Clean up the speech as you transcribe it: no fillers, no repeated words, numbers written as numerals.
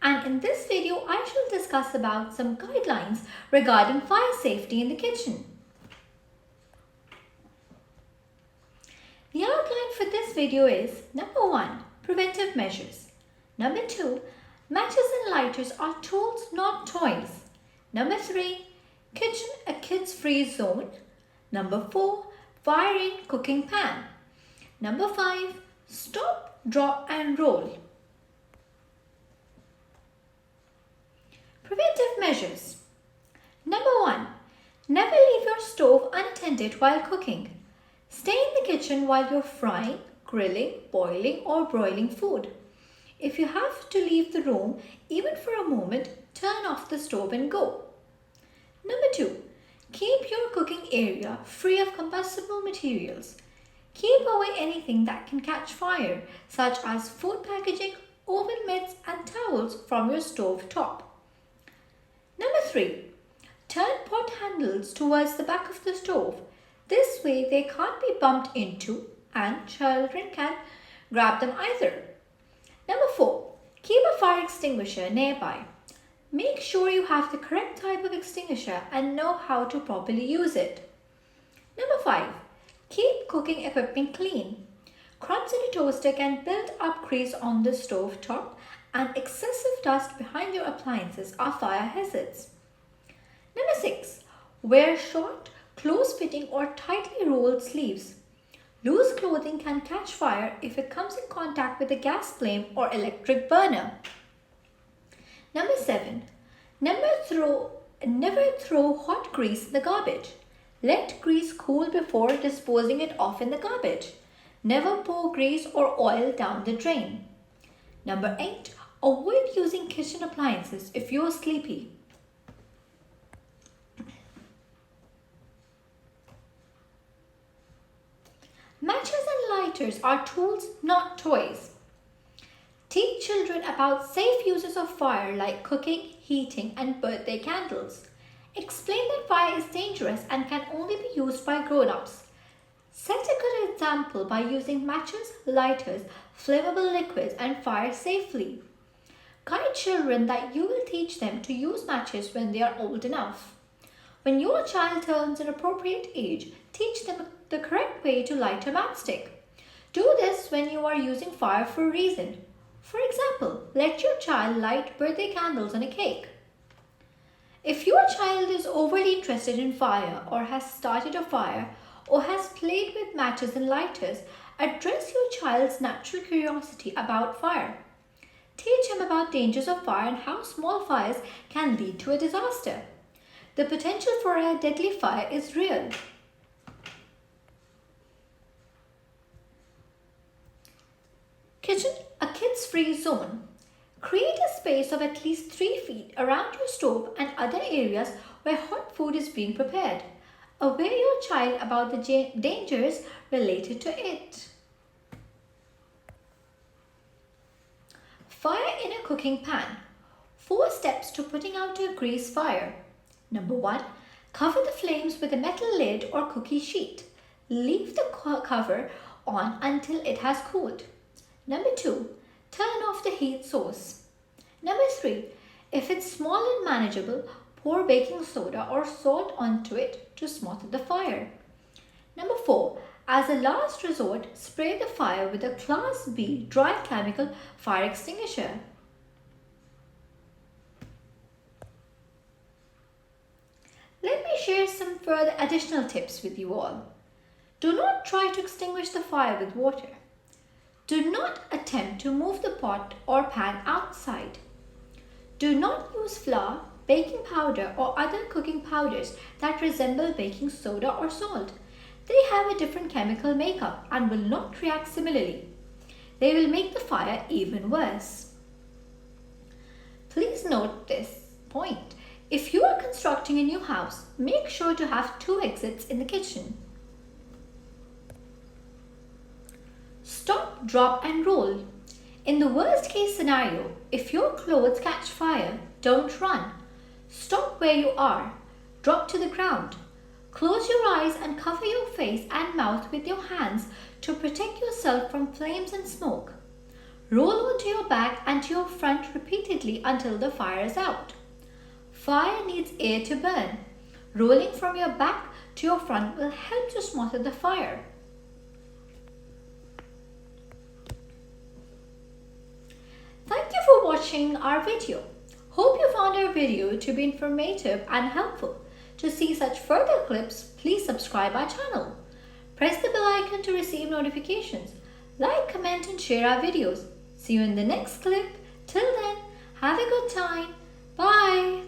and in this video I shall discuss about some guidelines regarding fire safety in the kitchen. The outline for this video is: number 1, preventive measures. Number 2, matches and lighters are tools, not toys. Number 3, kitchen a kids-free zone. Number 4, fire in cooking pan. Number 5, stop, drop and roll. Preventive measures. Number 1, never leave your stove unattended while cooking. Stay in the kitchen while you're frying, grilling, boiling or broiling food. If you have to leave the room, even for a moment, turn off the stove and go. Number 2, keep your cooking area free of combustible materials. Keep away anything that can catch fire, such as food packaging, oven mitts and towels from your stove top. Number 3, turn pot handles towards the back of the stove. This way they can't be bumped into and children can't grab them either. Number 4, keep a fire extinguisher nearby. Make sure you have the correct type of extinguisher and know how to properly use it. Number 5, keep cooking equipment clean. Crumbs in a toaster can build up grease on the stove top, and excessive dust behind your appliances are fire hazards. Number 6, wear short, close-fitting or tightly rolled sleeves. Loose clothing can catch fire if it comes in contact with a gas flame or electric burner. Number 7, never throw hot grease in the garbage. Let grease cool before disposing it off in the garbage. Never pour grease or oil down the drain. Number 8, avoid using kitchen appliances if you are sleepy. Matches and lighters are tools, not toys. Teach children about safe uses of fire like cooking, heating and birthday candles. Explain that fire is dangerous and can only be used by grown-ups. Set a good example by using matches, lighters, flammable liquids and fire safely. Guide children that you will teach them to use matches when they are old enough. When your child turns an appropriate age, teach them the correct way to light a matchstick. Do this when you are using fire for a reason. For example, let your child light birthday candles on a cake. If your child is overly interested in fire or has started a fire or has played with matches and lighters, address your child's natural curiosity about fire. Teach him about dangers of fire and how small fires can lead to a disaster. The potential for a deadly fire is real. Kitchen, a kids-free zone. Create a space of at least 3 feet around your stove and other areas where hot food is being prepared. Aware your child about the dangers related to it. Fire in a cooking pan. 4 steps to putting out a grease fire. Number 1, cover the flames with a metal lid or cookie sheet. Leave the cover on until it has cooled. Number 2, turn off the heat source. Number 3, if it's small and manageable, pour baking soda or salt onto it to smother the fire. Number 4, as a last resort, spray the fire with a Class B dry chemical fire extinguisher. Let me share some further additional tips with you all. Do not try to extinguish the fire with water. Do not attempt to move the pot or pan outside. Do not use flour, baking powder or other cooking powders that resemble baking soda or salt. They have a different chemical makeup and will not react similarly. They will make the fire even worse. Please note this point. If you are constructing a new house, make sure to have 2 exits in the kitchen. Stop, drop and roll. In the worst case scenario, if your clothes catch fire, don't run. Stop where you are. Drop to the ground. Close your eyes and cover your face and mouth with your hands to protect yourself from flames and smoke. Roll onto your back and to your front repeatedly until the fire is out. Fire needs air to burn. Rolling from your back to your front will help to smother the fire. Thank you for watching our video. Hope you found our video to be informative and helpful. To see such further clips, please subscribe our channel. Press the bell icon to receive notifications. Like, comment and share our videos. See you in the next clip. Till then, have a good time. Bye.